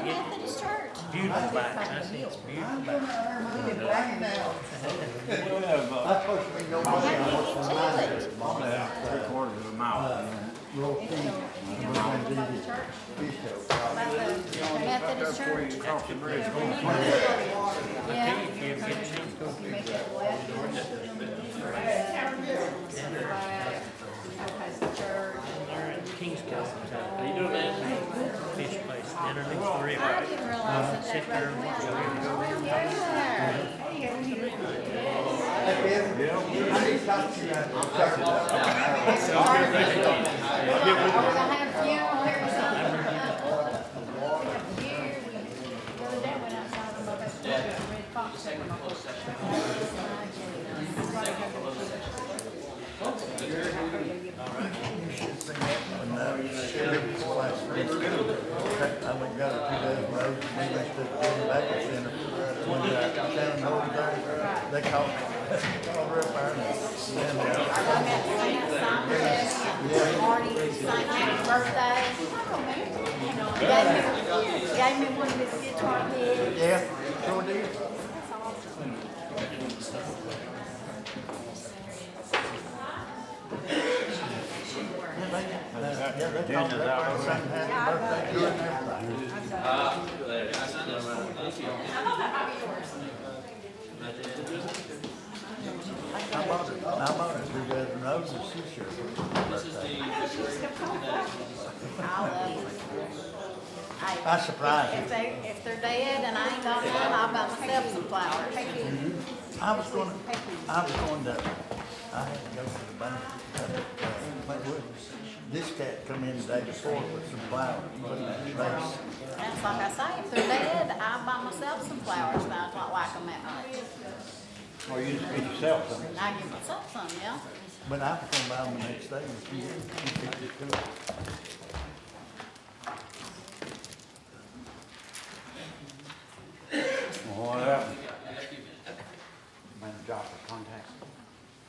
Methodist Church. Beautiful back. I see it's beautiful back. That's supposed to be no money on what's How behind do you it. get to it? Three-quarters of a mile. Roll feet. The Methodist Church. Across the bridge. Yeah. If you ever get a chance, go You make it left. Outside the church. there at King's Cup. How you doing, man? Fish place underneath the river. I didn't realize that Sit there and watch the river go road there. I need to talk to you about the church. Are we gonna have funeral here or something? We have beer. The other day when I saw them up at the Red Fox. I went and got a 2 days road, and they went to the medical center. When I down over there, they called real fire. Marty sang happy birthday. Gave me one of his guitar picks. Yeah, sure did. Yeah, they called real fire, sang happy birthday to her and everything. I bought her 2 dozen roses this year for her birthday. I love it. I surprised If you. if they're dead and I ain't got none, I'll buy myself some flowers. I was going to, I had to go to the bank. This cat come in the day before with some flowers, put in his face. That's like I say, if they're dead, I'll buy myself some flowers, but I don't like them that much. Or you just get yourself some. I give myself some, yeah. But I was gonna buy them the next day, and she picked it too. Well, what happened? Man, drop the contact.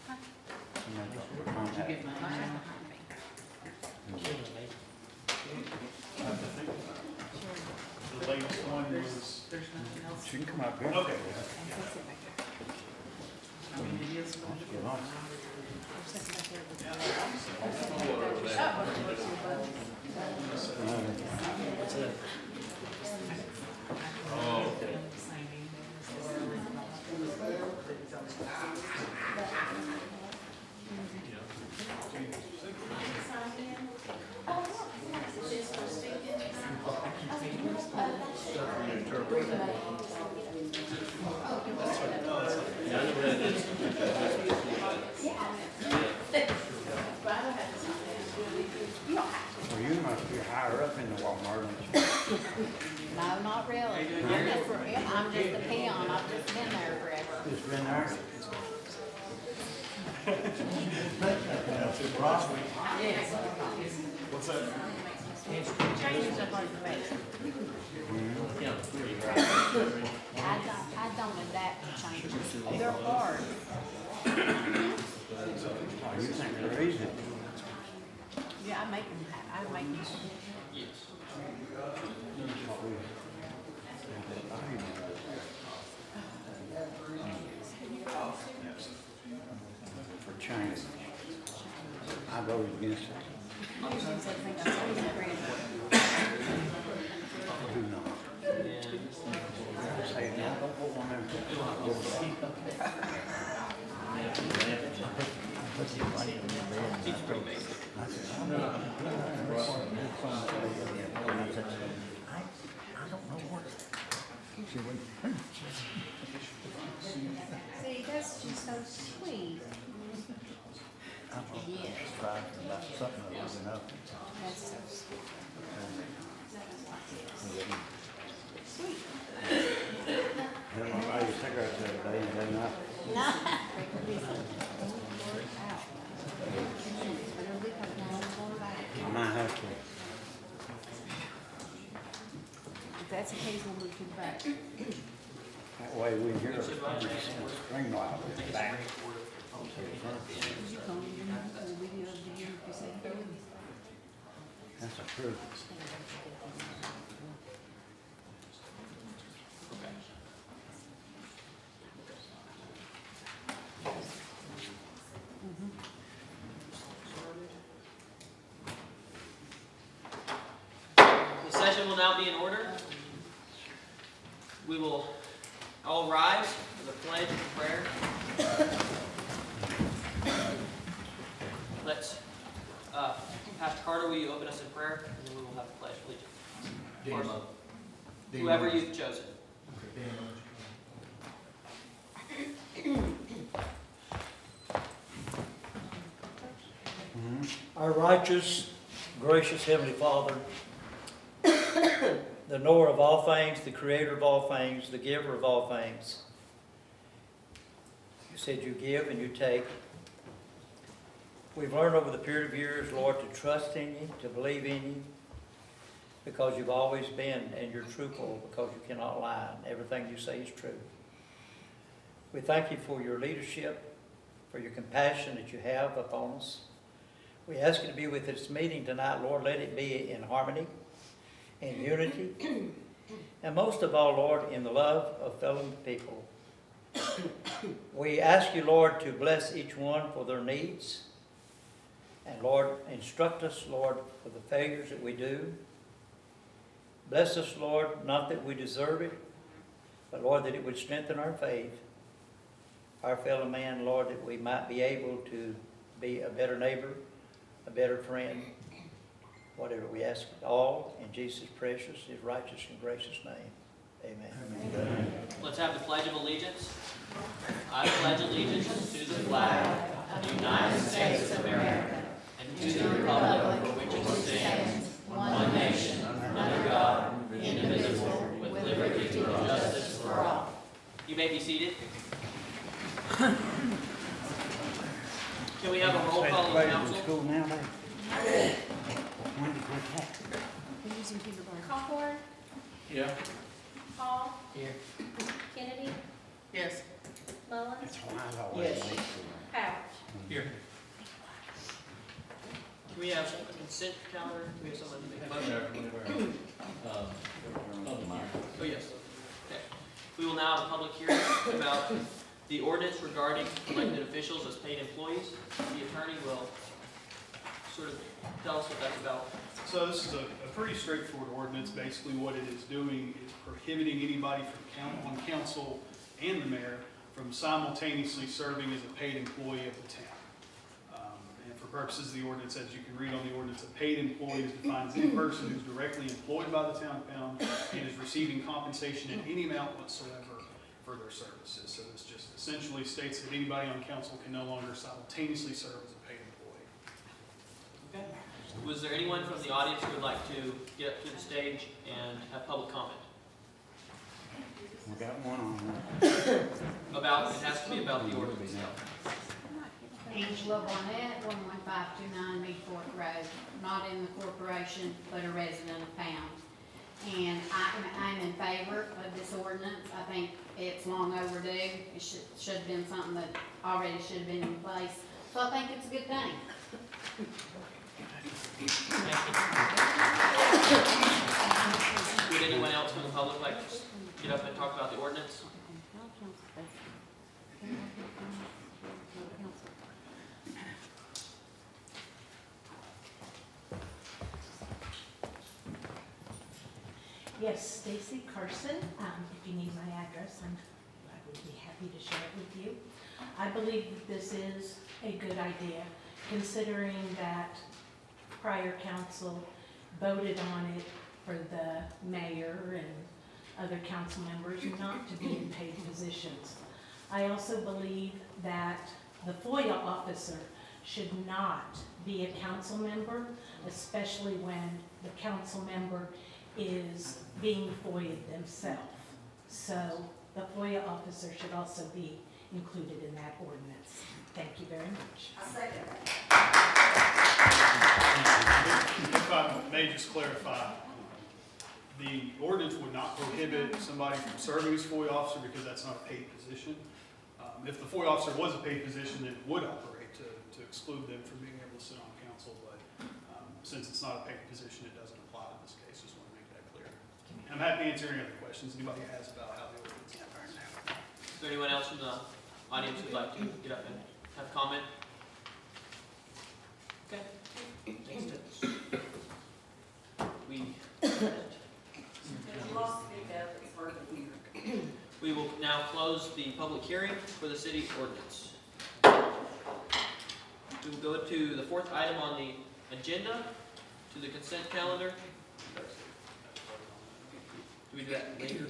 Man, drop the contact. The latest one was. She can come up here. Okay. Get on. Well, you must be higher up in the Walmart, aren't you? No, not really. I'm just a peon, I've just been there forever. Just been there. What's that? Changes up on the face. I don't adapt to changes. They're hard. Oh, you think they're easy? Yeah, I make them. For change. I voted against it. Who knows? Say it now, don't vote on them. I don't know what. She went, See, that's just so sweet. I'm surprised about something I wasn't up. That's so sweet. Then I buy you cigarettes the other day and then I. My house. If that's the case, we'll move to the back. That way we hear it scream loud. Back. Did you call me the video of the year if you said? That's approved. The session will now be in order. We will all rise for the pledge and prayer. Let's, Pastor Carter, will you open us in prayer? And then we will have the pledge of allegiance. Or whoever you've chosen. Our righteous, gracious Heavenly Father, the knower of all things, the creator of all things, the giver of all things. You said you give and you take. We've learned over the period of years, Lord, to trust in you, to believe in you, because you've always been, and you're truthful because you cannot lie. Everything you say is true. We thank you for your leadership, for your compassion that you have upon us. We ask you to be with this meeting tonight, Lord. Let it be in harmony, in unity, and most of all, Lord, in the love of fellow people. We ask you, Lord, to bless each one for their needs. And Lord, instruct us, Lord, for the failures that we do. Bless us, Lord, not that we deserve it, but Lord, that it would strengthen our faith, our fellow man, Lord, that we might be able to be a better neighbor, a better friend, whatever we ask it all in Jesus' precious, his righteous and gracious name. Amen. Amen. Let's have the Pledge of Allegiance. I pledge allegiance to the flag of the United States of America and to the republic for which it stands, one nation, under God, indivisible, with liberty and justice for all. You may be seated. Can we have a roll call of council? School now, Concord, Yeah. Hall, Here. Kennedy, Yes. Mullins, That's why I always Yes. make sure. Powers. Here. Can we have a consent calendar? Can we have someone to make a motion? Oh, yes. Okay. We will now have a public hearing about the ordinance regarding elected officials as paid employees. The attorney will sort of tell us what that's about. So this is a pretty straightforward ordinance. Basically what it is doing is prohibiting anybody from on council and the mayor from simultaneously serving as a paid employee of the town. And for purposes of the ordinance, as you can read on the ordinance, a paid employee is defined as any person who's directly employed by the town of Pound and is receiving compensation in any amount whatsoever for their services. So this just essentially states that anybody on council can no longer simultaneously serve as a paid employee. Okay. Was there anyone from the audience who would like to get up to the stage and have public comment? We got one on there. About, it has to be about the ordinance itself. Angela Barnett, 11529 Meadfork Road, not in the corporation, but a resident of Pound. And I'm in favor of this ordinance. I think it's long overdue. It should have been something that already should have been in place. So I think it's a good thing. Would anyone else from the public like to get up and talk about the ordinance? Yes, Stacy Carson. If you need my address, I would be happy to share it with you. I believe that this is a good idea, considering that prior council voted on it for the mayor and other council members not to be in paid positions. I also believe that the FOIA officer should not be a council member, especially when the council member is being FOIA'd themselves. So the FOIA officer should also be included in that ordinance. Thank you very much. If I may just clarify, the ordinance would not prohibit somebody from serving as FOIA officer because that's not a paid position. If the FOIA officer was a paid position, then it would operate to exclude them from being able to sit on council. But since it's not a paid position, it doesn't apply in this case. Just want to make that clear. I'm happy to answer any other questions anybody has about how the ordinance is right now. Is there anyone else from the audience who'd like to get up and have comment? Okay. Thanks, Dennis. We will now close the public hearing for the city ordinance. We will go to the fourth item on the agenda, to the consent calendar. Do we do that later?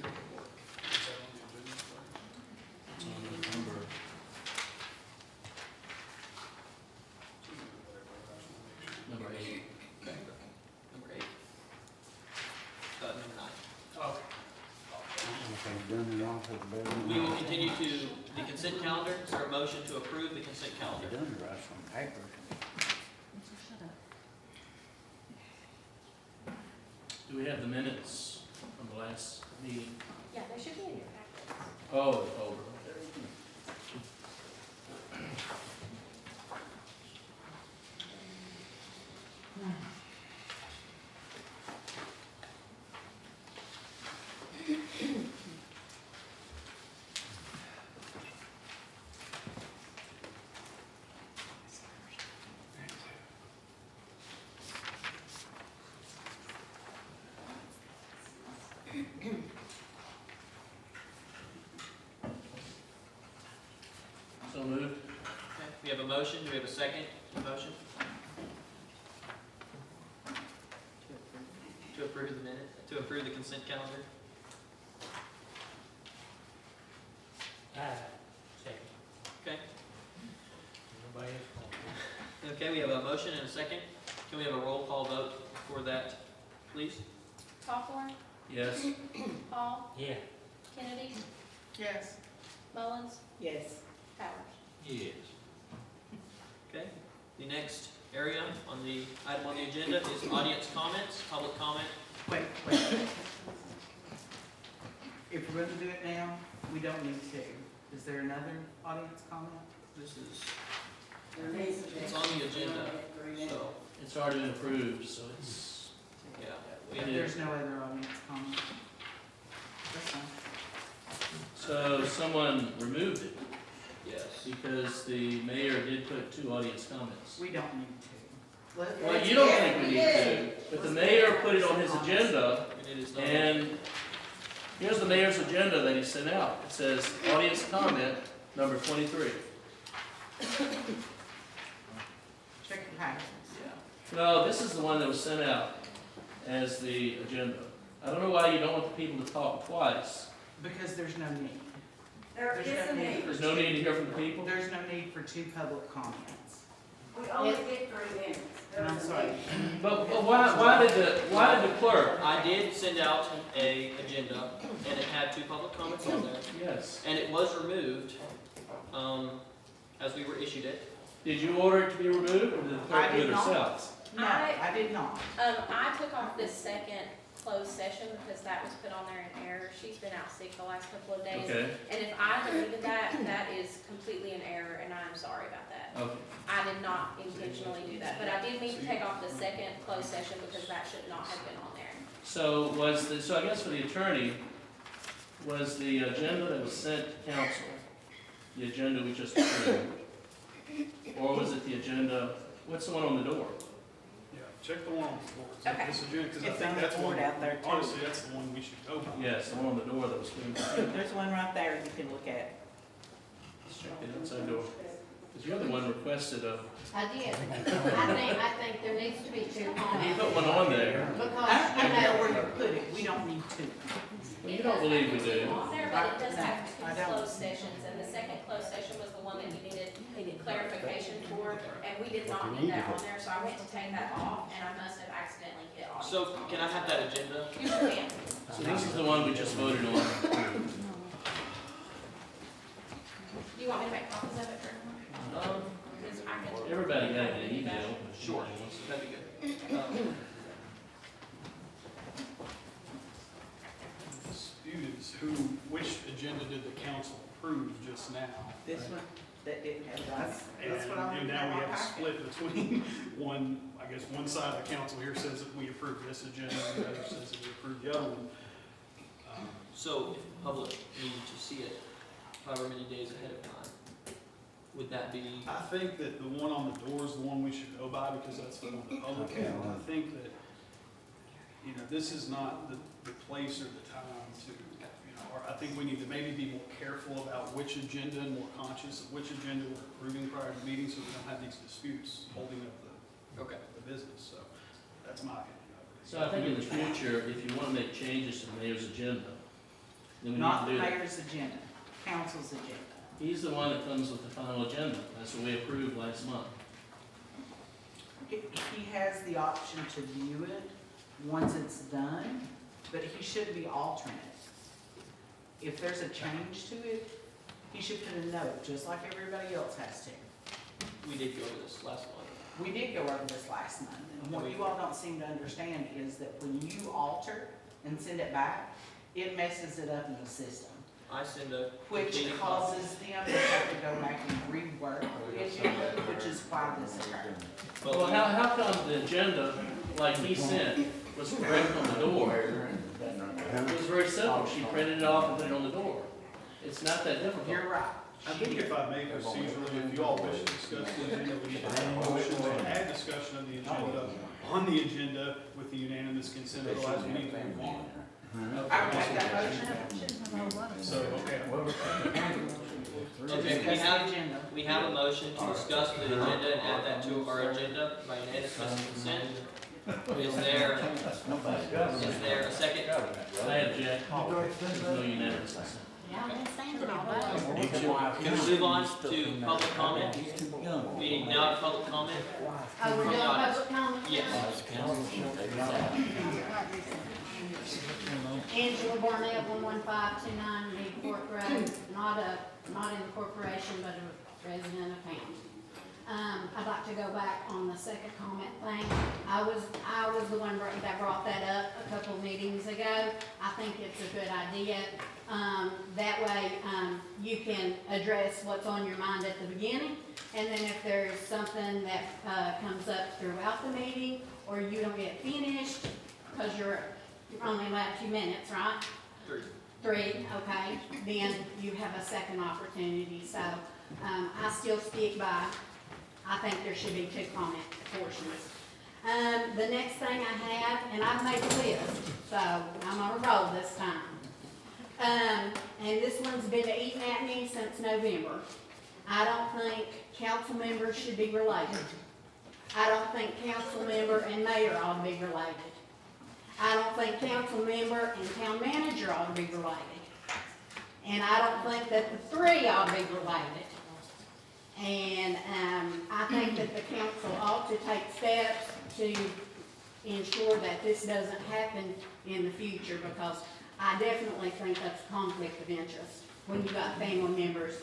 Number 8. Okay. Number 8. Number 9. Okay. We will continue to the consent calendar. Is there a motion to approve the consent calendar? Done right from paper. Do we have the minutes from the last meeting? Yeah, they should be in your packet. Oh, it's over. So moved. Okay. We have a motion. Do we have a second to the motion? To approve the minute, to approve the consent calendar? Second. Okay. Nobody else? Okay, we have a motion and a second. Can we have a roll call vote for that, please? Hawthorne, Yes. Hall, Yeah. Kennedy, Yes. Mullins, Yes. Powers. Yes. Okay. The next area on the item on the agenda is audience comments, public comment. Wait. If we're going to do it now, we don't need to. Is there another audience comment? This is, it's on the agenda, so, It's already been approved, so it's, yeah. We If have there's no other audience comment? That's fine. so someone removed it yes. because the mayor did put 2 audience comments. We don't need to. Well, you don't think we need to, but the mayor put it on his agenda, And it is not. and here's the mayor's agenda that he sent out. It says, audience comment number 23. Check the packets. Yeah. No, this is the one that was sent out as the agenda. I don't know why you don't want the people to talk twice. Because there's no need. There is a need. There's no need to hear from the people? There's no need for 2 public comments. We only get 3 minutes. And I'm sorry. But why did the clerk? I did send out a agenda, and it had 2 public comments on there, Yes. and it was removed, as we were issued it. Did you order it to be removed, or did the I clerk do it did not. herself? No, I did not. I took off this second closed session because that was put on there in error. She's been out sick the last couple of days. Okay, And if I deleted that, that is completely an error, and I'm sorry about that. okay. I did not intentionally do that, but I did need to take off the second closed session because that should not have been on there. So so I guess for the attorney, was the agenda that was sent to council, the agenda we just approved? Or was it the agenda, what's the one on the door? Yeah, check the one on the board. Okay. This agenda, because I It's think on the that's board one, out there, too. honestly, that's the one we should go by. Yes, the one on the door that was given. There's one right there you can look at. Let's check the outside door. Because you're the one requested a, I did. I think there needs to be 2 on you it. put one on there. Because, I you know know, where you put it. We don't need 2. Well, you don't believe we do. On there, but it does have I 2 don't. closed sessions, and the second closed session was the one that you needed clarification for, and we did not need that on there, so I went to take that off, and I must have accidentally hit off. So, can I have that agenda? You sure can. So this is the one we just voted on. Do you want me to make copies of it for everyone? Because I can. Everybody got an email. Sure. That'd be good. Dispute is which agenda did the council approve just now? This one that didn't have that. That's what I'm And looking now at we my have a packet. split between one, I I guess one side of the council here says that we approve this agenda, and the other says that we approve the other one. So if the public needed to see it however many days ahead of time, would that be? I think that the one on the door is the one we should go by, because that's the one the public can. I think that, this is not the place or the time to, or I think we need to maybe be more careful about which agenda and more conscious of which agenda we're approving prior to the meeting, so we don't have these disputes holding up the business. So that's my opinion. So I think in the future, if you want to make changes to the mayor's agenda, then we need Not to the do that. mayor's agenda, council's agenda. He's the one that comes with the final agenda. That's what we approved last month. He has the option to view it once it's done, but he should be alternate. If there's a change to it, he should put a note, just like everybody else has to. We did go over this last month. We did go over this last month, and what you all don't seem to understand is that when you alter and send it back, it messes it up in the system, I send a. which completed copy. causes them to have to go back and rework the agenda, which is why this occurred. Well, how come the agenda, like he sent, was correct on the door? It was very simple. She printed it off and put it on the door. It's not that difficult. You're right. I think if I may procedurally, if you all wish to discuss the agenda, we need to have a motion to add discussion of the agenda on the agenda with the unanimous consent, otherwise we need to move on. I would make that motion. So, okay. Okay, we have a motion to discuss the agenda and add that to our agenda by unanimous consent. Is there a second? I object. There's no unanimous consent. Yeah, I've been standing all day. Can we move on to public comment? Meeting now to public comment? Oh, we're doing public comment? Yes. Angela Barnett, 11529 Big Fork Road, not in the corporation, but a resident of Pound. I'd like to go back on the second comment thing. I was the one that brought that up a couple meetings ago. I think it's a good idea. That way, you can address what's on your mind at the beginning, and then if there's something that comes up throughout the meeting, or you don't get finished, because you're only allowed 2 minutes, right? 3, okay, then you have a second opportunity. So, I still stick by, I think there should be 2 comment portions. The next thing I have, and I've made a list, so I'm on a roll this time. And this one's been eating at me since November. I don't think council members should be related. I don't think council member and mayor ought to be related. I don't think council member and town manager ought to be related. And I don't think that the 3 ought to be related. And I think that the council ought to take steps to ensure that this doesn't happen in the future, because I definitely think that's a conflict of interest when you got family members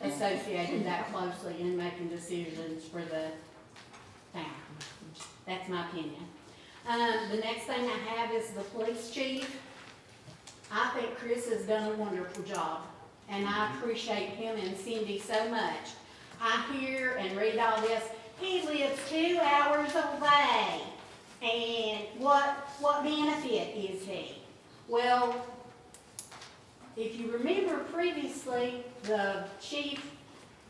associated that closely in making decisions for the town. That's my opinion. The next thing I have is the police chief. I think Chris has done a wonderful job, and I appreciate him and Cindy so much. I hear and read all this. He lives 2 hours away, and what benefit is he? Well, if you remember previously, the chief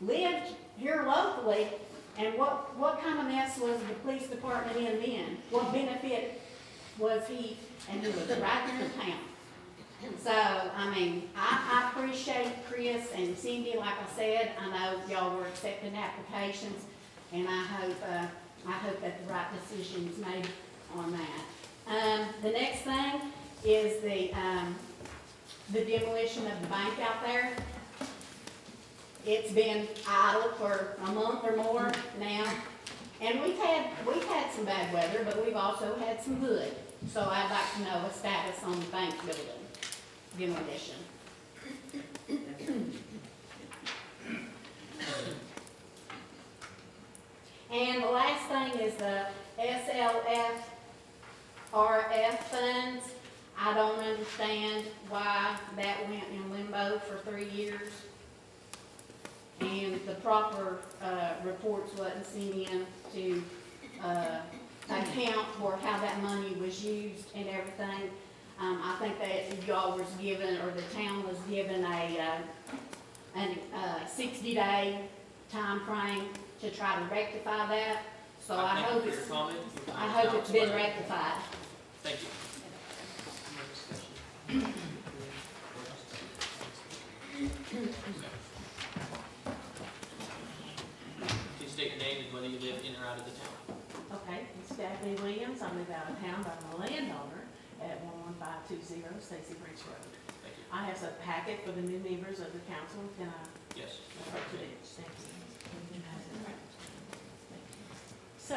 lived here locally, and what kind of mess was the police department in then? What benefit was he, and he was right there in town. So, I mean, I appreciate Chris and Cindy, like I said. I know y'all were accepting applications, and I hope that the right decision is made on that. The next thing is the demolition of the bank out there. It's been idle for a month or more now, and we've had some bad weather, but we've also had some good. So I'd like to know a status on the bank building demolition. And the last thing is the SLF RF funds. I don't understand why that went in limbo for 3 years. and the proper, reports wasn't sent in to, account for how that money was used and everything. I think that y'all was given, or the town was given a 60-day time frame to try to rectify that. So I hope Thank you for it's, your comment. I hope it's been rectified. Thank you. Please state your name and whether you live in or out of the town. Okay, it's Daphne Williams. I live out of town, but I'm a landowner at 11520 Stacy Bridge Road. Thank you. I have a packet for the new members of the council. Can I Yes. refer to this? Thank you. So,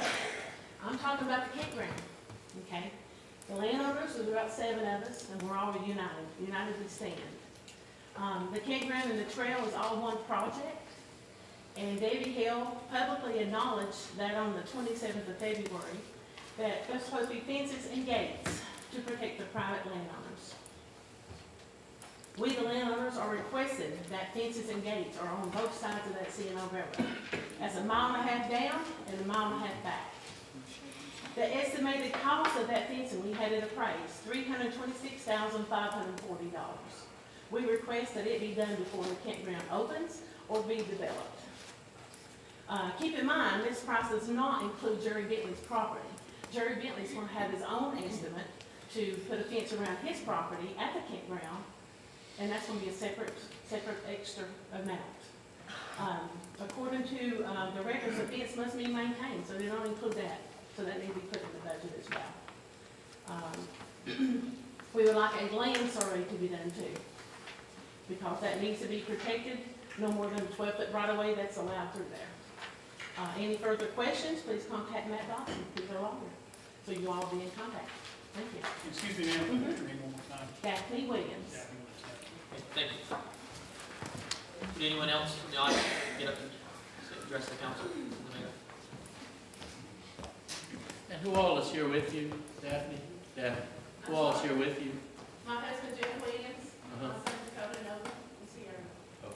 I'm talking about the campground, okay? The landowners, there's about 7 of us, and we're all united we stand. The campground and the trail is all one project, and Debbie Hill publicly acknowledged that on the 27th of February, that there's supposed to be fences and gates to protect the private landowners. We, the landowners, are requesting that fences and gates are on both sides of that C&O Railroad. That's a mile and a half down and a mile and a half back. The estimated cost of that fencing, we had it appraised, $326,540. We request that it be done before the campground opens or be developed. Keep in mind, this price does not include Jerry Bentley's property. Jerry Bentley's going to have his own estimate to put a fence around his property at the campground, and that's going to be a separate extra amount. According to the records, the fence must be maintained, so they don't include that. So that needs to be put in the budget as well. We would like a land survey to be done too, because that needs to be protected, no more than a 12-foot right-of-way that's allowed through there. Any further questions, please contact Matt Dawson, he's our lawyer, so you all be in contact. Thank you. Excuse me, ma'am, what's your name one more time? Daphne Williams. Daphne Williams, thank you. Okay, thank you. Would anyone else in the audience get up and address the council and the mayor? And who all is here with you, Daphne? Daphne, who all is here with you? My husband, Jim Williams, my Uh-huh. son, Dakota Nova, is here. Oh,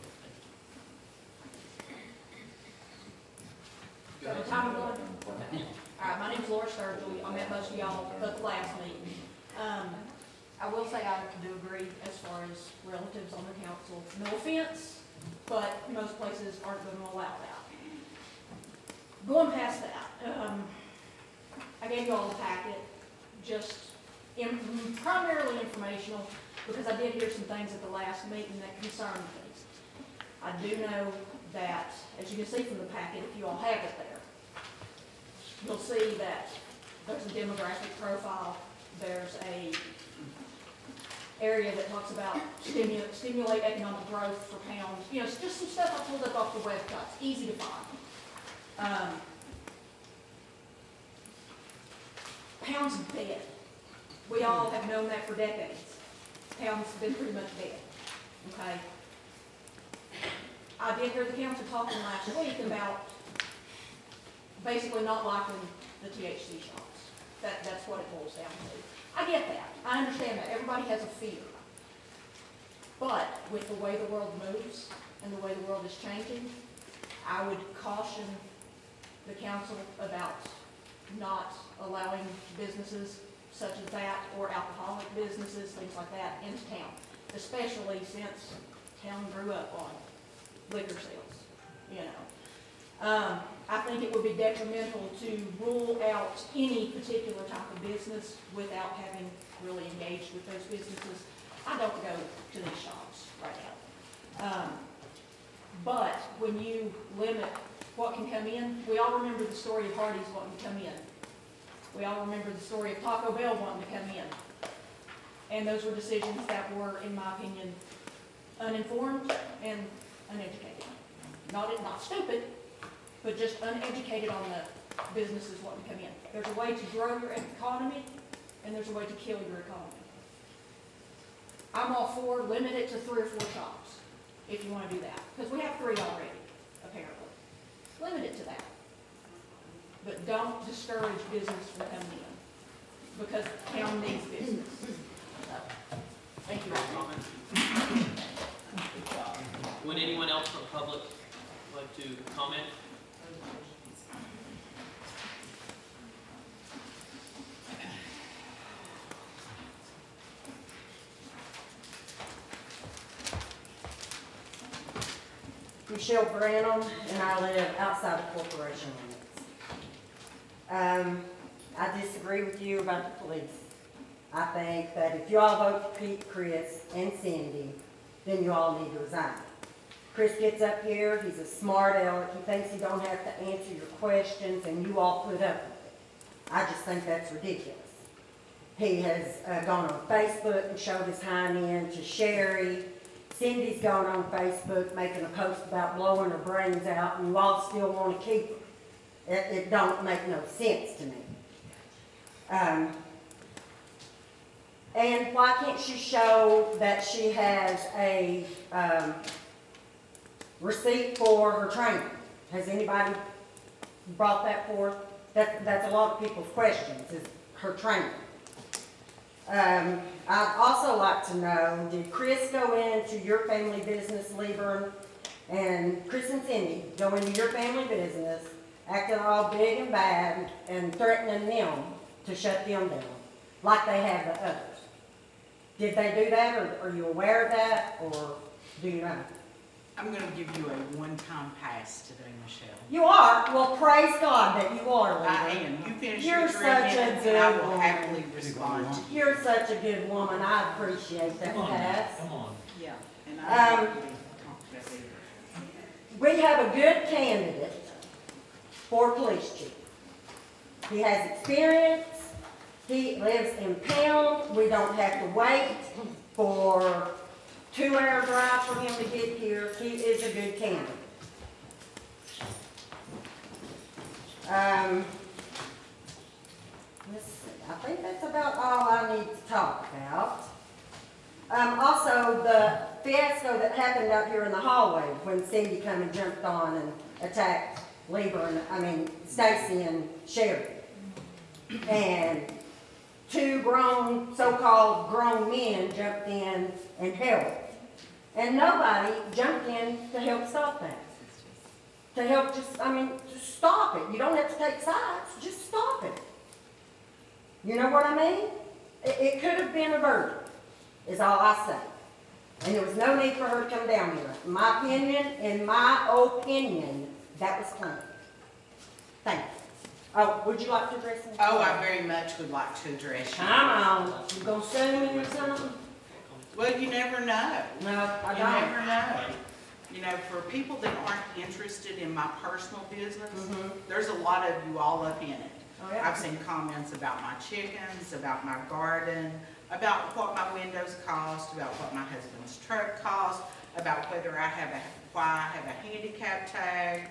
So the time of going, okay. All right, my name's Laura Sturgill. I met most of y'all at the last meeting. I will say I do agree as far as relatives on the council. No offense, but most places aren't going to allow that. Going past that, I gave you all a packet, just primarily informational, because I did hear some things at the last meeting that concerned me. I do know that, as you can see from the packet, if you all have it there, you'll see that there's a demographic profile, there's a area that talks about stimulate economic growth for pounds, you know, it's just some stuff I pulled up off the website, it's easy to find. Pounds dead. We all have known that for decades. Pounds have been pretty much dead, okay? I did hear the council talking last week about basically not liking the THC shops. That's what it boils down to. I get that. I understand that. Everybody has a fear. But with the way the world moves and the way the world is changing, I would caution the council about not allowing businesses such as that or alcoholic businesses, things like that, into town, especially since town grew up on liquor sales, you know. I think it would be detrimental to rule out any particular type of business without having really engaged with those businesses. I don't go to these shops right now. But when you limit what can come in, we all remember the story of Hardee's wanting to come in. We all remember the story of Taco Bell wanting to come in. And those were decisions that were, in my opinion, uninformed and uneducated. Not stupid, but just uneducated on the businesses wanting to come in. There's a way to grow your economy, and there's a way to kill your economy. I'm all for limit it to 3 or 4 shops, if you want to do that. Because we have 3 already, apparently. Limit it to that. But don't discourage business from coming in, because town needs business. So, thank you. Would anyone else from public like to comment? Michelle Branham, and I live outside the corporation limits. I disagree with you about the police. I think that if you all vote for Pete, Chris, and Cindy, then you all need to resign. Chris gets up here, he's a smart aleck, he thinks he don't have to answer your questions, and you all put up with it. I just think that's ridiculous. He has gone on Facebook and showed his hind end to Sherry. Cindy's gone on Facebook making a post about blowing her brains out, and you all still want to keep her. It don't make no sense to me. And why can't she show that she has a receipt for her training? Has anybody brought that forth? That's a lot of people's questions, is her training. I'd also like to know, did Chris go into your family business, Lieber, and Chris and Cindy go into your family business, acting all big and bad and threatening them to shut them down, like they have the others? Did they do that, or are you aware of that, or do you know? I'm gonna give you a one-time pass today, Michelle. You are? Well, praise God that you are, Lieber. I am. You finish You're your 3 such a minutes and I good will woman. happily respond to you. You're such a good woman. I appreciate that, Cass. Yeah. And I Um, will talk about later. We have a good candidate for police chief. He has experience. He lives in Pound. We don't have to wait for 2-hour drive for him to get here. He is a good candidate. Let's see. I think that's about all I need to talk about. Also, the fiasco that happened out here in the hallway when Cindy come and jumped on and attacked Lieber and, Stacy and Sherry. And 2 so-called grown men jumped in and helped. And nobody jumped in to help stop that. To help just stop it. You don't have to take sides, just stop it. You know what I mean? It could have been averted, is all I say. And there was no need for her to come down here. In my opinion, that was clean. Thank you. Oh, would you like to address me? Oh, I very much would like to address you. Come on, you gonna sue me or something? Well, you never know. No, I You don't. never know. You know, for people that aren't interested in my personal business, there's a lot of you all up in it. Oh, yeah. I've seen comments about my chickens, about my garden, about what my windows cost, about what my husband's truck cost, about why I have a handicap tag,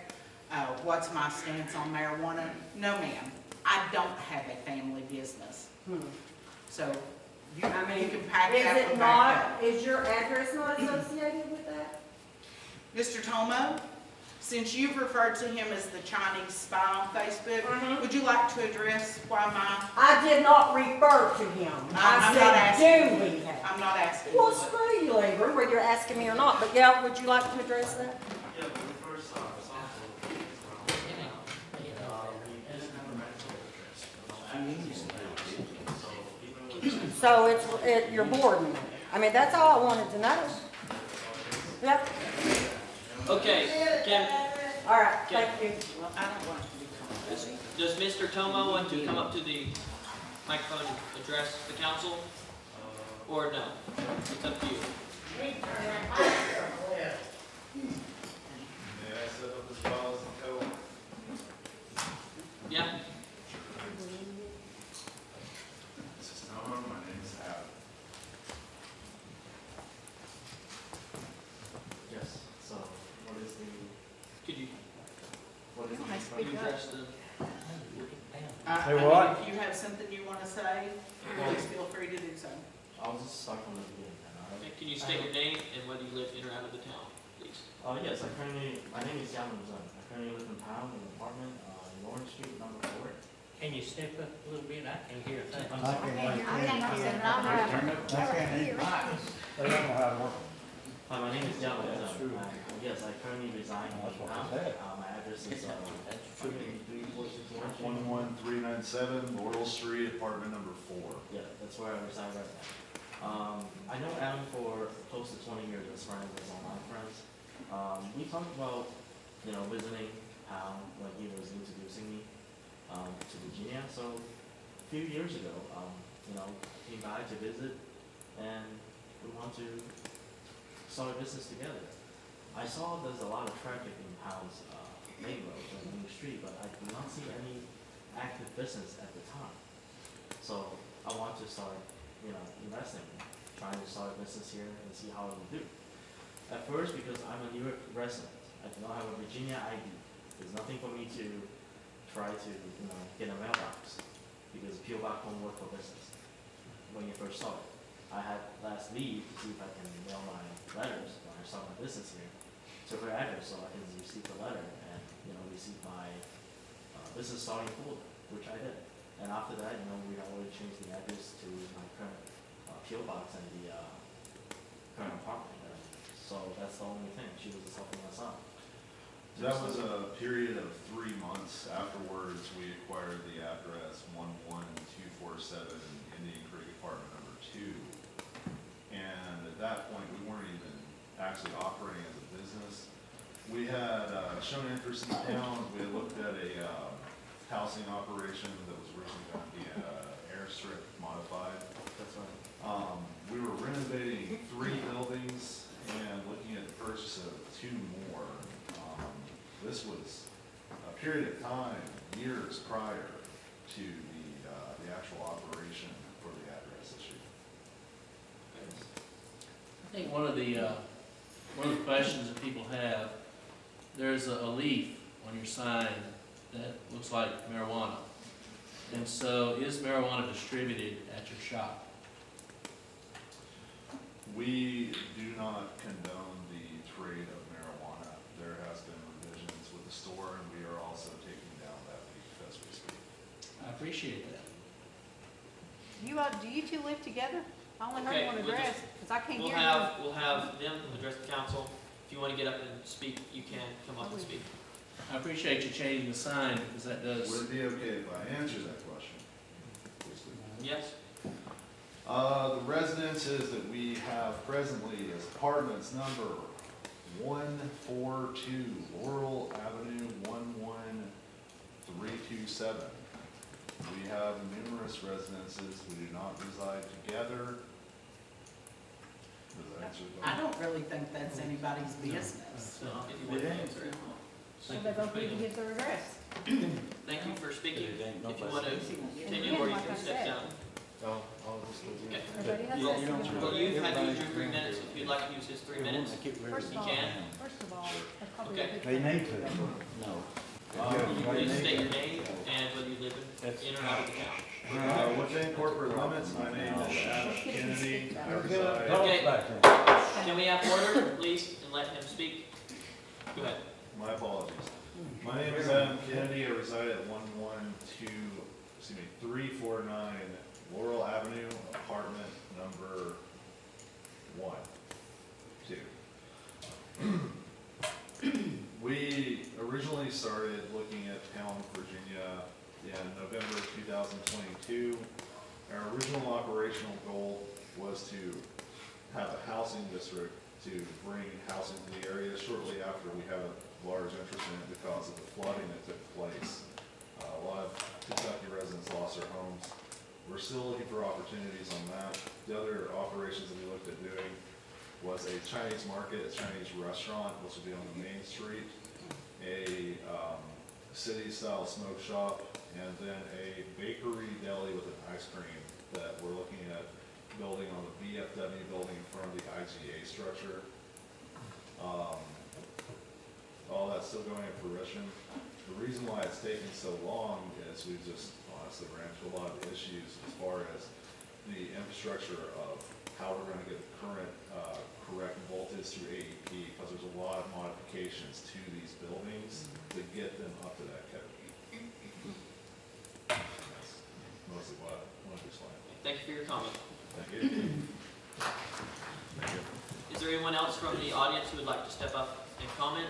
what's my stance on marijuana. No, ma'am, I don't have a family business. So you can pack that one back up. Is your address not associated with that? Mr. Tomo, since you've referred to him as the Chinese spy on Facebook, would you like to address why I did not refer to him. I'm not I said, asking. do we have? I'm not asking. Well, screw you, Lieber, whether you're asking me or not, but yeah, would you like to address that? Yeah, but the first So it's your board meeting. That's all I wanted to know. Yep, Okay, all right, thank you. Well, I don't want to be commenting. does Mr. Tomo want to come up to the microphone and address the council? Or no? It's up to you. Yeah? My name is Adam. Yes, so what is the, Could you address the? If you have something you want to say, please feel free to do so. I was just stuck on the beginning. Can you state your name and whether you live in or out of the town, please? Yes, my name is Yaman Zun. I currently live in Pound, in an apartment, Lawrence Street, number 4. Can you step up a little bit? I can hear a thing. I can't hear. They don't know how to work. Hi, my name is Yao. That's true. Yes, I currently reside in That's what I town. said. My address is, That's true. 33461. 11397 Laurel Street, apartment number 4. Yeah, that's where I reside right now. I know Adam for close to 20 years as friends, as online friends. We talked about, visiting Pound when he was introducing me to Virginia. So a few years ago, came by to visit, and we want to start a business together. I saw there's a lot of traffic in Pound's main road, the main street, but I did not see any active business at the time. So I want to start, investing, trying to start a business here and see how it will do. At first, because I'm a New York resident, I do not have a Virginia ID. There's nothing for me to try to, get a mailbox, because PO Box won't work for business. When you first saw it, I had last leave to see if I can mail my letters when I start my business here to her address, so I can receive the letter and, receive my business starting folder, which I did. And after that, we had already changed the address to my current PO Box and the current apartment. So that's the only thing. She was just helping us out. That was a period of 3 months. Afterwards, we acquired the address 11247 Indian Creek, apartment number 2. And at that point, we weren't even actually operating as a business. We had shown interest in town. We had looked at a housing operation that was originally going to be airstrip modified. That's right. We were renovating 3 buildings and looking at the purchase of 2 more. This was a period of time, years prior to the actual operation for the address issue. I think one of the questions that people have, there's a leaf on your sign that looks like marijuana. And so is marijuana distributed at your shop? We do not condone the trade of marijuana. There has been revisions with the store, and we are also taking down that leaf as we speak. I appreciate that. Do you two live together? I only Okay, heard one we'll address, because I can't hear you. We'll have them address the council. If you want to get up and speak, you can come up and speak. I appreciate you changing the sign, because that does. Would it be okay if I answer that question? Yes? The residences that we have presently is apartments number 142 Laurel Avenue 11327. We have numerous residences. We do not reside together. Does that answer the I question? don't really think that's anybody's business. So if you want to answer it. So they're going to need to give their address. Thank you for speaking. If you want to continue, or you can step down. Okay. Everybody has Well, that. well, you've had to use your 3 minutes. If you'd like to use his 3 minutes, First you of all, can. that's probably a Okay. good They thing. need to. No. Please state your name and whether you live in or out of the town. Within corporate limits, my name is Adam Kennedy. I reside. Okay. Can we have order, please, and let him speak? Go ahead. My apologies. My name is Adam Kennedy. I reside at 349 Laurel Avenue, apartment number 2. We originally started looking at Pound, Virginia in November 2022. Our original operational goal was to have a housing district to bring housing to the area shortly after we had a large interest in it because of the flooding that took place. A lot of Kentucky residents lost their homes. We're still looking for opportunities on that. The other operations that we looked at doing was a Chinese market, a Chinese restaurant, which would be on the main street, a city-style smoke shop, and then a bakery deli with an ice cream that we're looking at building on the VFW building in front of the IGA structure. All that's still going in fruition. The reason why it's taking so long is we've just honestly ran into a lot of issues as far as the infrastructure of how we're going to get the current correct voltage through AEP, because there's a lot of modifications to these buildings to get them up to that code. That's mostly what I wanted to explain. Thank you for your comment. Thank you. Is there anyone else from the audience who would like to step up and comment?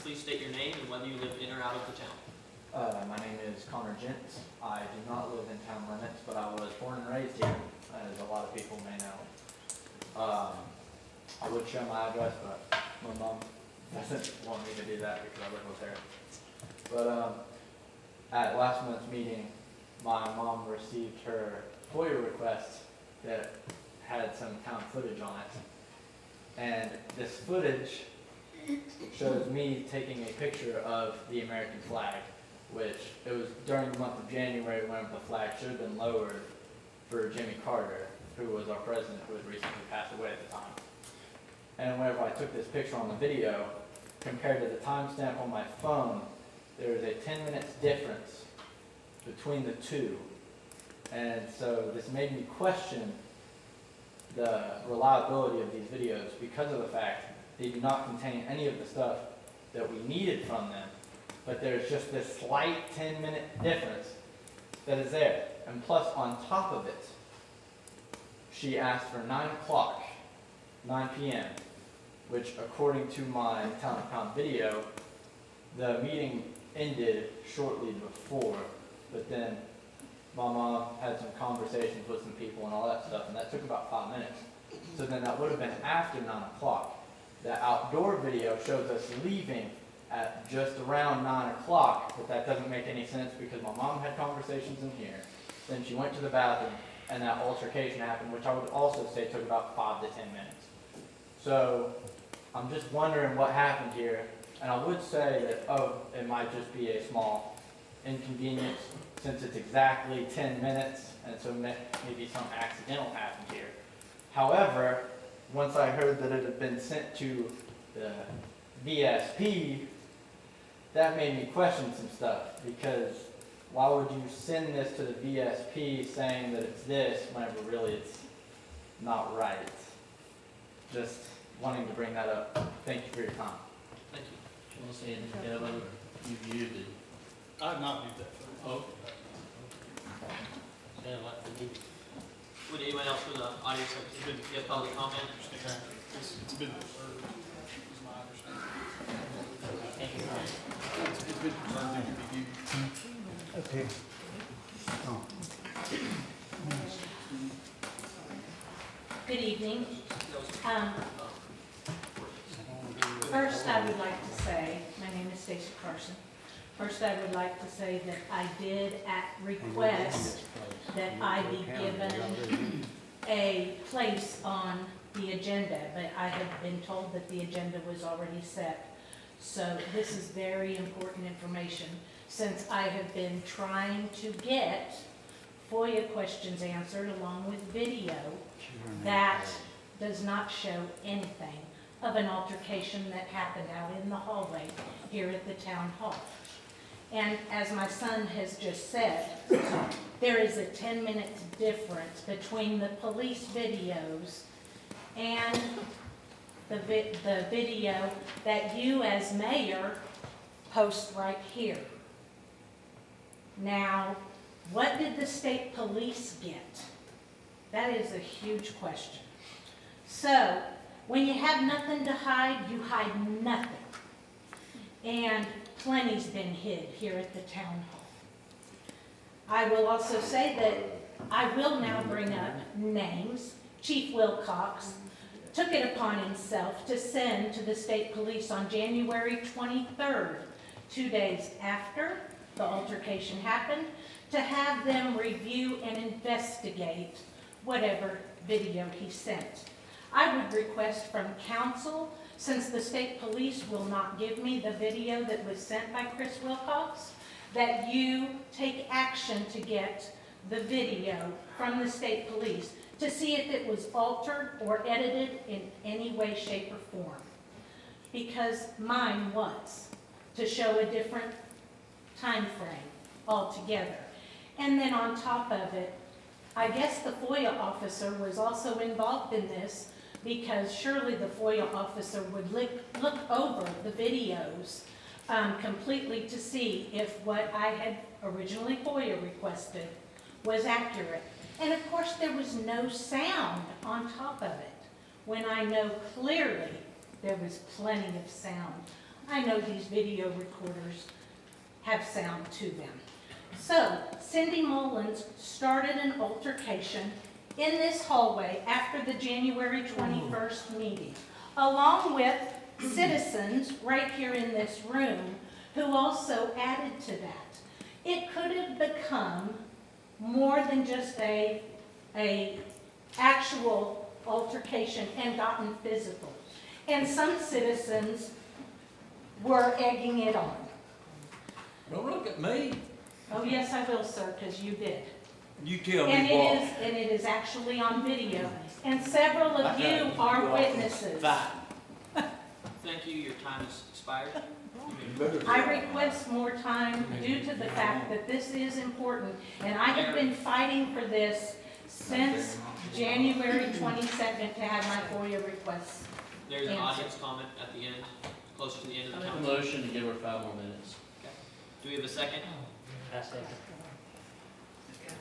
Please state your name and whether you live in or out of the town. My name is Connor Gents. I do not live in town limits, but I was born and raised here, as a lot of people may know. I would share my address, but my mom doesn't want me to do that because I live with her. But at last month's meeting, my mom received her FOIA request that had some town footage on it. And this footage shows me taking a picture of the American flag, which it was during the month of January when the flag should have been lowered for Jimmy Carter, who was our president, who had recently passed away at the time. And whenever I took this picture on the video, compared to the timestamp on my phone, there was a 10 minutes difference between the two. And so this made me question the reliability of these videos because of the fact they do not contain any of the stuff that we needed from them, but there's just this slight 10-minute difference that is there. And plus, on top of it, she asked for 9 o'clock, 9 p.m., which according to my town account video, the meeting ended shortly before, but then my mom had some conversations with some people and all that stuff, and that took about 5 minutes. So then that would have been after 9 o'clock. The outdoor video shows us leaving at just around 9 o'clock, but that doesn't make any sense because my mom had conversations in here. Then she went to the bathroom, and that altercation happened, which I would also say took about 5 to 10 minutes. So I'm just wondering what happened here, and I would say that, oh, it might just be a small inconvenience since it's exactly 10 minutes, and so maybe some accidental happened here. However, once I heard that it had been sent to the VSP, that made me question some stuff, because why would you send this to the VSP saying that it's this whenever really it's not right? Just wanting to bring that up. Thank you for your time. Thank you. Do you want to say anything, Kevin? You viewed it. I have not viewed that photo. Oh. Sound like we need. Would anyone else from the audience like to give public comment? It's been deferred, is my understanding. Thank you. It's been deferred to be viewed. Okay. Good evening. First, I would like to say, my name is Stacy Carson. First, I would like to say that I did request that I be given a place on the agenda, but I have been told that the agenda was already set. So this is very important information, since I have been trying to get FOIA questions answered along with video that does not show anything of an altercation that happened out in the hallway here at the town hall. And as my son has just said, there is a 10-minute difference between the police videos and the video that you as mayor post right here. Now, what did the state police get? That is a huge question. So, when you have nothing to hide, you hide nothing. And plenty's been hid here at the town hall. I will also say that I will now bring up names. Chief Wilcox took it upon himself to send to the state police on January 23rd, 2 days after the altercation happened, to have them review and investigate whatever video he sent. I would request from council, since the state police will not give me the video that was sent by Chris Wilcox, that you take action to get the video from the state police to see if it was altered or edited in any way, shape, or form. Because mine was, to show a different time frame altogether. And then on top of it, I guess the FOIA officer was also involved in this, because surely the FOIA officer would look over the videos completely to see if what I had originally FOIA requested was accurate. And of course, there was no sound on top of it, when I know clearly there was plenty of sound. I know these video recorders have sound to them. So Cindy Mullins started an altercation in this hallway after the January 21st meeting, along with citizens right here in this room who also added to that. It could have become more than just a actual altercation and gotten physical. And some citizens were egging it on. Don't look at me. Oh, yes, I will, sir, because you did. You tell And me what. and it is actually on video, and several of you are witnesses. Thank you, your time has expired. I request more time due to the fact that this is important, and I have been fighting for this since January 22nd to have my FOIA requests. There's an answered. audience comment at the end, closer to the end of I the make a council. motion to give her 5 more minutes. Do we have a second? I second.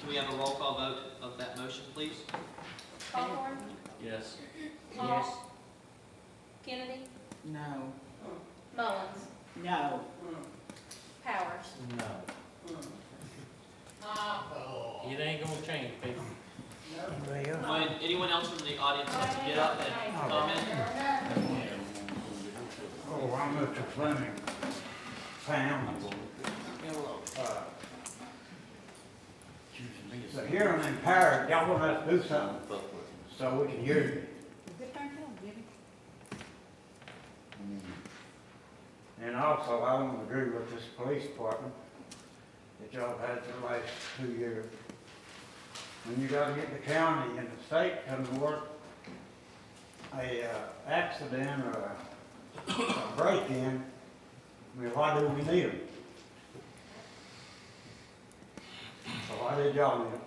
Do we have a roll call vote of that motion, please? Hawthorne, Yes. Hall, Kennedy, No. Mullins, No. Powers. No. It ain't gonna change, people. When anyone else from the audience wants to get up and comment, Oh, I'm Mr. Fleming. Pam. So here I'm impaired, y'all want us to do something so we can hear you. And also, I don't agree with this police department that y'all had for the last 2 years. When you gotta get the county and the state come to work, a accident or a break-in, I mean, why do we need them? So why did y'all need them?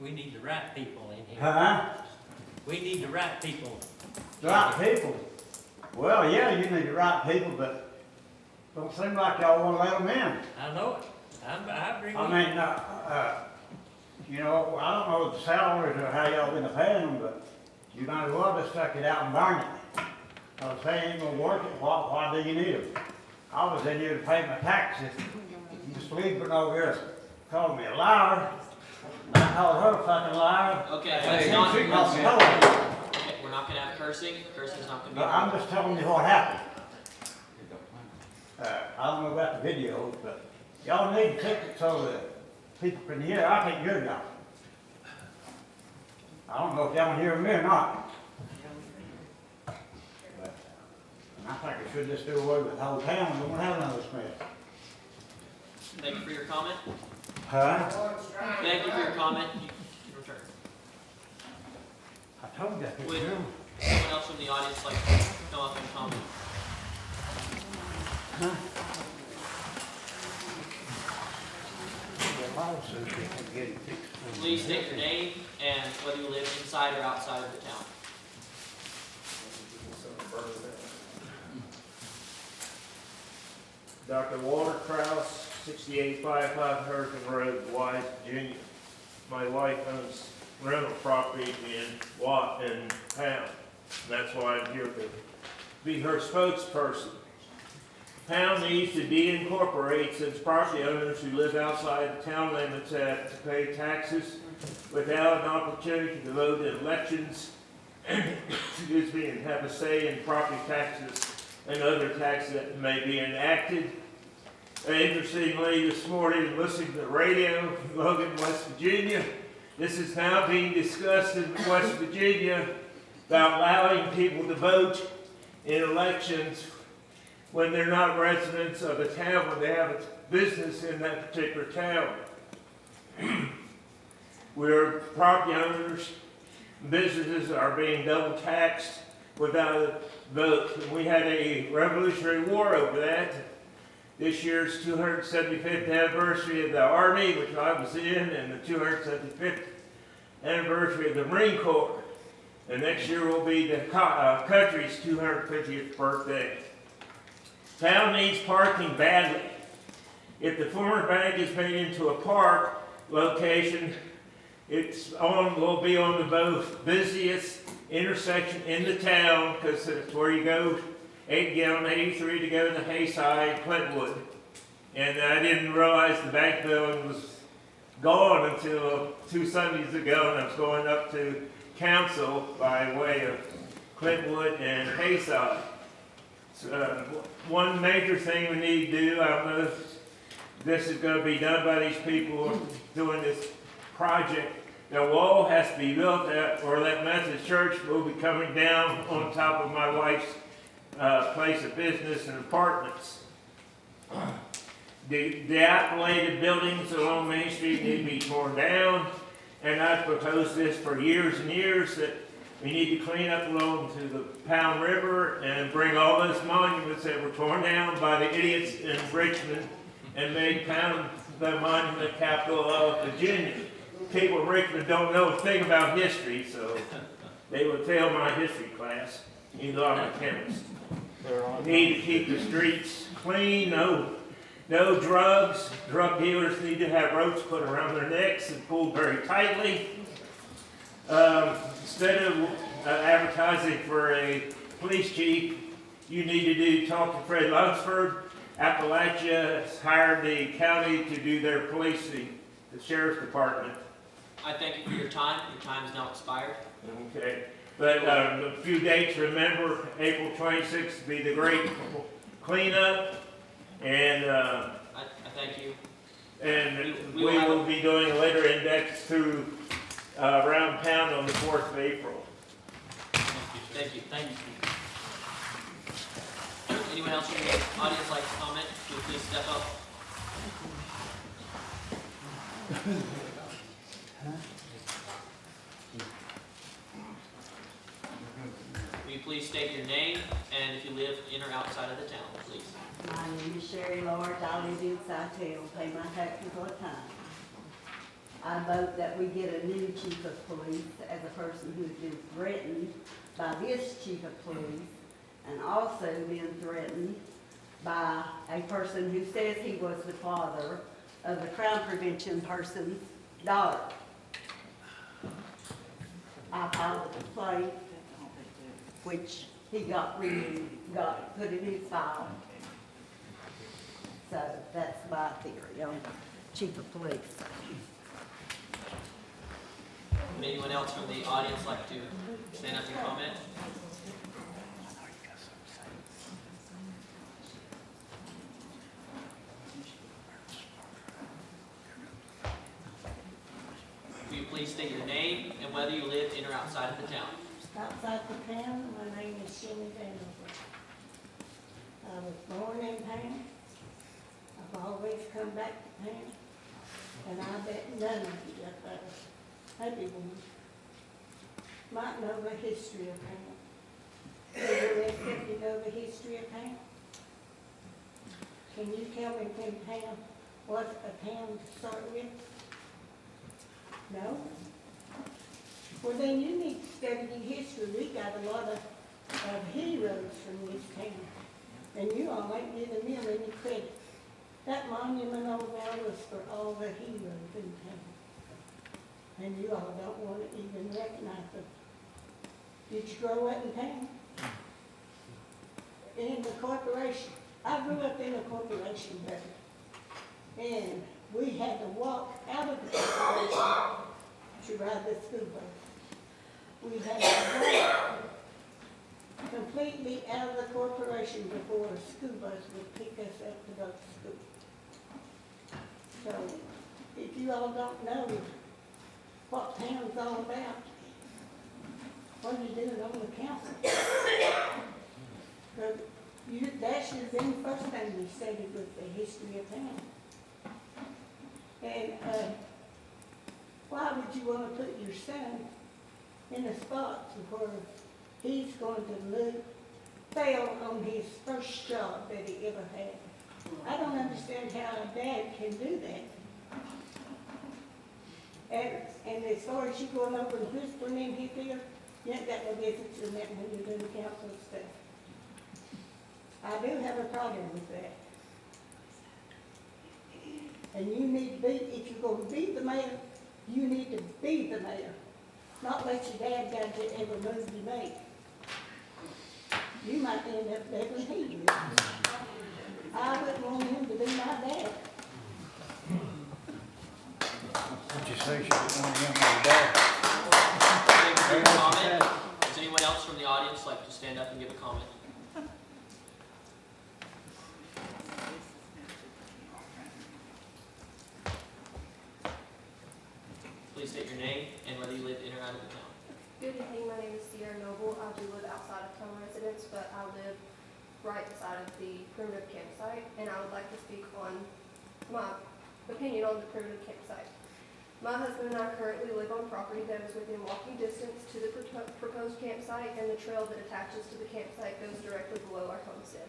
We need the right people in here. Huh? We need the right people. The right people? Well, yeah, you need the right people, but don't seem like y'all wanna let them in. I know it. I agree with I you. mean, you know, I don't know the salaries or how y'all been paying them, but you might as well just suck it out and burn it. If they ain't gonna work it, why do you need them? I was in here to pay my taxes. You sleeping over here calling me a liar. I called her a fucking liar. okay, Hey, let's not, she called me a liar. okay, we're not gonna have cursing, cursing's not gonna be. But I'm just telling you what happened. I don't know about the videos, but y'all need to fix it so that people can hear. I can't hear y'all. I don't know if y'all can hear me or not. But, and I think we should just do away with the whole town and don't have none of this mess. Thank you for your comment. Huh? Thank you for your comment. You can return. I told you I could Would hear them. anyone else from the audience like to come up and comment? Please state your name and whether you live inside or outside of the town. Dr. Walter Kraus, 6855 Hurricane Road, Wise, Virginia. My wife owns rental property in Watt and Pound. That's why I'm here to be her spokesperson. Pound needs to de-incorporate since property owners who live outside the town limits have to pay taxes without an opportunity to vote in elections, excuse me, and have a say in property taxes and other taxes that may be enacted. Interestingly, this morning, listening to the radio in Logan, West Virginia, this is now being discussed in West Virginia about allowing people to vote in elections when they're not residents of a town, when they have a business in that particular town. Where property owners, businesses are being double taxed without a vote. And we had a Revolutionary War over that. This year's 275th anniversary of the Army, which I was in, and the 275th anniversary of the Marine Corps. And next year will be the country's 250th birthday. Town needs parking badly. If the former bank is made into a park location, will be on the most busiest intersection in the town, because it's where you go, get on 83 to go to Hayside, Clintwood. And I didn't realize the bank building was gone until 2 Sundays ago, and I was going up to council by way of Clintwood and Hayside. So, one major thing we need to do, I don't know if this is going to be done by these people doing this project, the wall has to be built or that Methodist church will be coming down on top of my wife's place of business and apartments. The dilapidated buildings along Main Street need to be torn down, and I've proposed this for years and years, that we need to clean up along to the Pound River and bring all those monuments that were torn down by the idiots in Richmond and made Pound the monument capital of Virginia. People in Richmond don't know a thing about history, so they would fail my history class, even though I'm a chemist. We need to keep the streets clean, no drugs. Drug dealers need to have ropes put around their necks and pulled very tightly. Instead of advertising for a police chief, you need to talk to Fred Lunsford. Appalachia has hired the county to do their policing, the sheriff's department. I thank you for your time. Your time is now expired. Okay, but a few dates to remember: April 26th will be the great cleanup, and I thank you. And we will be doing a litter index through around town on the 4th of April. Thank you. Thank you. Anyone else from the audience like to comment? Will you please step up? Will you please state your name and if you live in or outside of the town, please? My name is Sherry Lord. I live inside town, pay my taxes all the time. I vote that we get a new chief of police as a person who's been threatened by this chief of police, and also been threatened by a person who says he was the father of the crime prevention person's daughter. I filed a complaint, which he got put in his file. So that's my theory on the chief of police. Would anyone else from the audience like to stand up and comment? Will you please state your name and whether you live in or outside of the town? Outside the town, my name is Jimmy Vanover. I was born in town. I've always come back to town. And I bet none of you up there, maybe one, might know the history of town. Do the rest of you know the history of town? Can you tell me when town, what a town to start with? No? Well, then you need to study the history. We got a lot of heroes from this town. And you all ain't giving them any credit. That monument over there was for all the heroes in town. And you all don't want to even recognize them. Did you grow up in town? In the corporation. I grew up in a corporation building. And we had to walk out of the corporation to ride the school bus. We had to walk completely out of the corporation before a school bus would pick us up to go to school. So, if you all don't know what town's all about, what are you doing on the council? But that should have been the first thing we studied with the history of town. And why would you want to put your son in a spot where he's going to fail on his first job that he ever had? I don't understand how a dad can do that. And as far as you going over and whispering in his ear, You ain't got no business in that when you're doing council stuff. I do have a problem with that. And you need to be, if you're gonna be the mayor, you need to be the mayor. Not let your dad got to every move you make. You might end up better than he is. I wouldn't want him to be my dad. What'd you say, she didn't want him to die? Thank you for your comment. Does anyone else from the audience like to stand up and give a comment? Please state your name and whether you live in or out of the town. Good evening, my name is Sierra Noble. I do live outside of town residence, but I live right beside of the primitive campsite, and I would like to speak on my opinion on the primitive campsite. My husband and I currently live on property that is within walking distance to the proposed campsite, and the trail that attaches to the campsite goes directly below our homestead.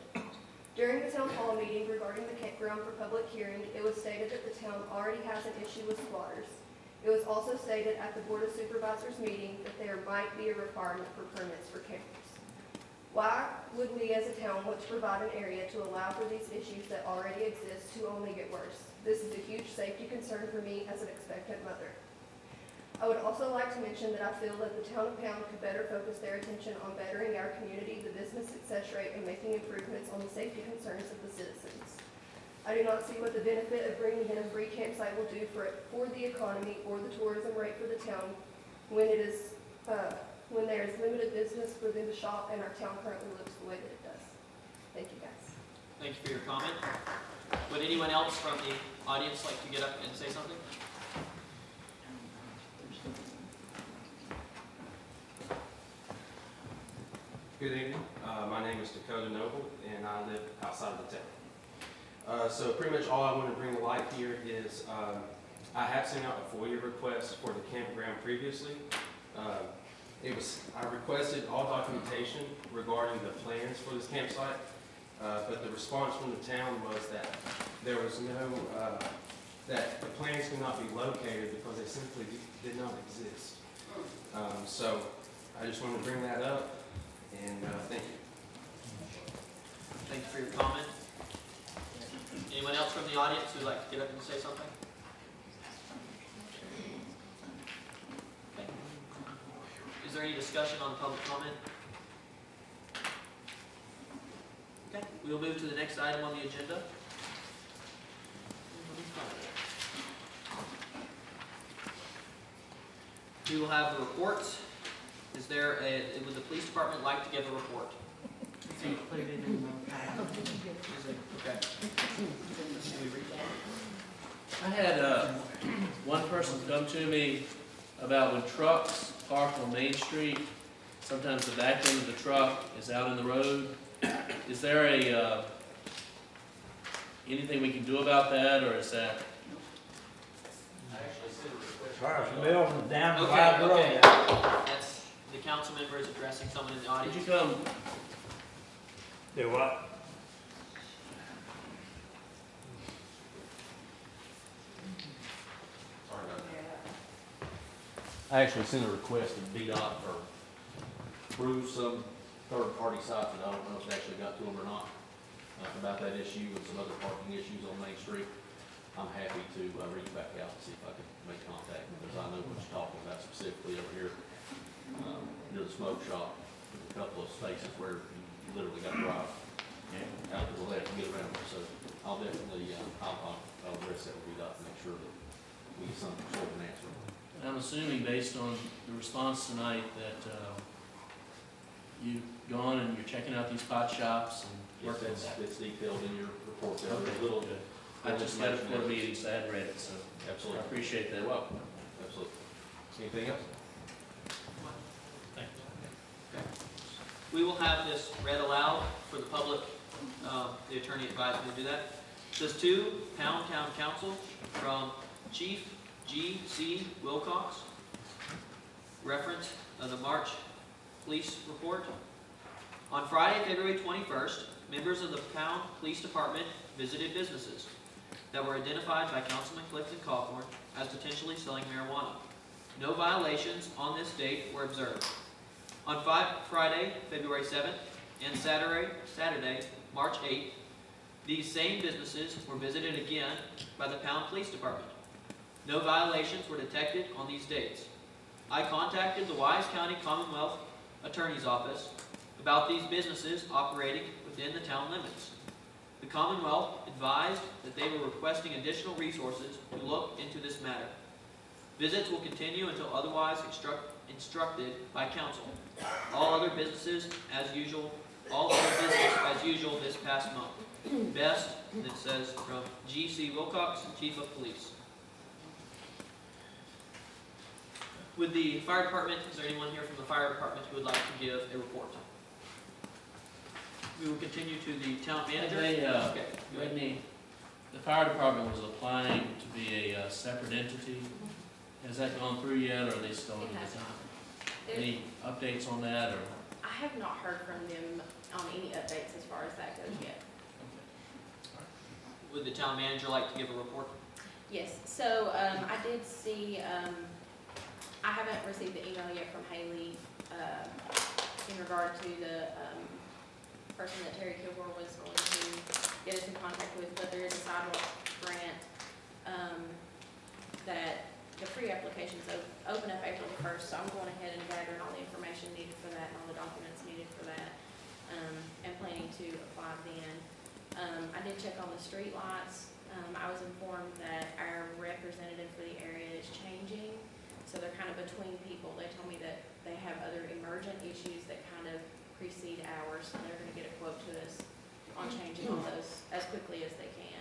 During the town hall meeting regarding the campground for public hearing, it was stated that the town already has an issue with squatters. It was also stated at the Board of Supervisors meeting that there might be a requirement for permits for campers. Why would we as a town want to provide an area to allow for these issues that already exist to only get worse? This is a huge safety concern for me as an expectant mother. I would also like to mention that I feel that the town of Pound could better focus their attention on bettering our community, the business success rate, and making improvements on the safety concerns of the citizens. I do not see what the benefit of bringing in a free campsite will do for the economy or the tourism rate for the town when it is, when there is limited business for them to shop and our town currently looks the way that it does. Thank you, guys. Thank you for your comment. Would anyone else from the audience like to get up and say something? Good evening. My name is Dakota Noble, and I live outside of the town. So pretty much all I want to bring to light here is I have sent out a FOIA request for the campground previously. I requested all documentation regarding the plans for this campsite, but the response from the town was that there was no, that the plans could not be located because they simply did not exist. So I just wanted to bring that up, and thank you. Thank you for your comment. Anyone else from the audience who'd like to get up and say something? Okay. Is there any discussion on public comment? Okay, we will move to the next item on the agenda. We will have the reports. Is there would the police department like to give a report? Okay. I had one person come to me about when trucks park on Main Street, sometimes the back end of the truck is out in the road. Is there anything we can do about that, or is that? As far as the building down the Okay, road. okay. That's, the council member is addressing someone in the audience. Would you come? Do what? Sorry about that. I actually sent a request to VDOT or approve some third-party sites, and I don't know if it actually got to them or not, about that issue and some other parking issues on Main Street. I'm happy to reach back out and see if I can make contact, because I know what you're talking about specifically over here, near the smoke shop. There's a couple of spaces where you literally got to drive out to the left to get around there, so I'll definitely, I'll address that with VDOT to make sure that we get some sort of an answer. I'm assuming based on the response tonight that you've gone and you're checking out these pot shops and Yes, working on that. it's detailed in your report there. Okay, There's a little good. I just got it for the meeting, so I hadn't read it, so Absolutely. I appreciate that. You're welcome. Absolutely. Anything else? Thank you. Okay. We will have this read aloud for the public. The attorney advised me to do that. It says to Pound Town Council from Chief G.C. Wilcox. Reference of the March Police Report. On Friday, February 21st, members of the Pound Police Department visited businesses that were identified by Councilman Clifton Cawthorn as potentially selling marijuana. No violations on this date were observed. On Friday, February 7th, and Saturday, March 8th, these same businesses were visited again by the Pound Police Department. No violations were detected on these dates. I contacted the Wise County Commonwealth Attorney's Office about these businesses operating within the town limits. The Commonwealth advised that they were requesting additional resources to look into this matter. Visits will continue until otherwise instructed by council. All other business as usual this past month. Best, and it says from G.C. Wilcox, Chief of Police. With the fire department, is there anyone here from the fire department who would like to give a report? We will continue to the town manager. They, Okay, go ahead. Whitney, the fire department was applying to be a separate entity. Has that gone through yet, or are they still in the time? Any updates on that, or? I have not heard from them on any updates as far as that goes yet. Would the town manager like to give a report? Yes, so I did see, I haven't received the email yet from Haley in regard to the person that Terry Kilgore was going to get us in contact with, but there is a sidewalk grant that the pre-applications open up April the 1st, so I'm going ahead and gathering all the information needed for that and all the documents needed for that, and planning to apply then. I did check on the street lights. I was informed that our representative for the area is changing, so they're kind of between people. They told me that they have other emergent issues that kind of precede ours, so they're gonna get a quote to us on changing all those as quickly as they can.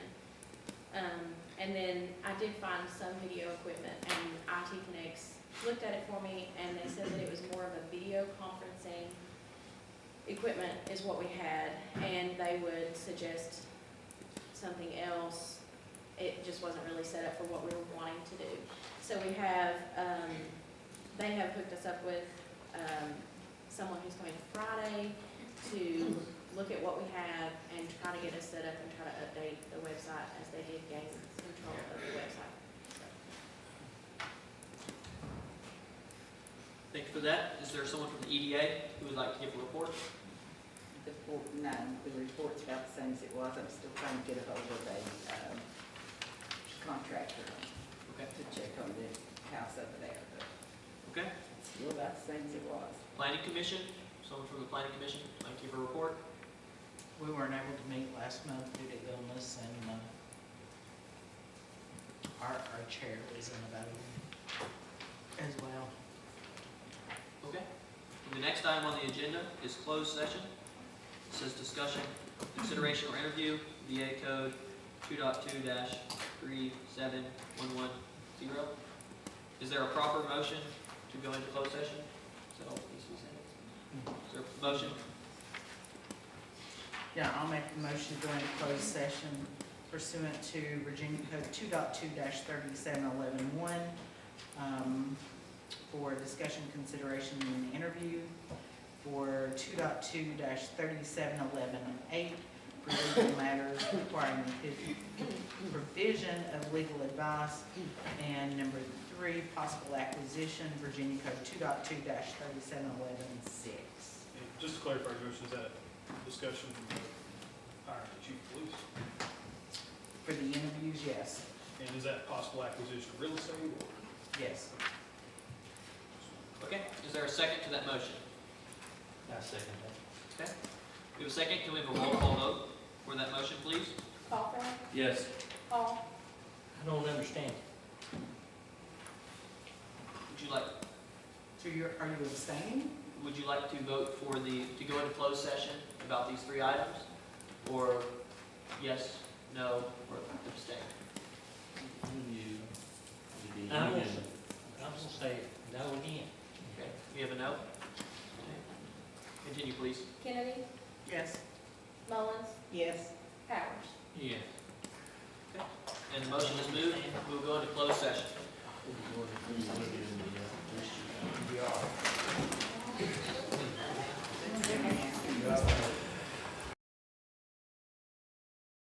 And then I did find some video equipment, and IT Connects looked at it for me, and they said that it was more of a video conferencing equipment is what we had, and they would suggest something else. It just wasn't really set up for what we were wanting to do. So we have, they have hooked us up with someone who's coming Friday to look at what we have and try to get us set up and try to update the website as they did gain control of the website. Thank you for that. Is there someone from the EDA who would like to give a report? No, the report's about the same as it was. I'm still trying to get a hold of a contractor Okay. to check on the house over there, but Okay. it's still about the same as it was. Planning Commission, someone from the Planning Commission, like to give a report? We weren't able to meet last month due to illness, and our chair is unavailable as well. Okay. The next item on the agenda is closed session. It says discussion, consideration or interview, VA code 2.2-37110. Is there a proper motion to go into closed session? Is that all that needs to be said? Is there a motion? Yeah, I'll make the motion to go into closed session pursuant to Virginia Code 2.2-37111, for discussion, consideration, and interview, for 2.2-37118, for legal matters requiring the provision of legal advice, and number 3, possible acquisition, Virginia Code 2.2-37116. Just to clarify, Josh, is that discussion hiring the chief of police? For the interviews, yes. And is that possible acquisition of real estate or? Yes. Okay. Is there a second to that motion? I second that. Okay. We have a second. Can we have a roll call vote for that motion, please? Cawthorn, Yes. Hall, I don't understand. Would you like, So are you abstaining? would you like to vote for to go into closed session about these 3 items? Or yes, no, or abstain? I'm gonna say no again. Okay. We have a no? Okay. Continue, please. Kennedy, Yes. Mullins, Yes. Powers. Yes. Okay. And the motion is moved. We'll go into closed session.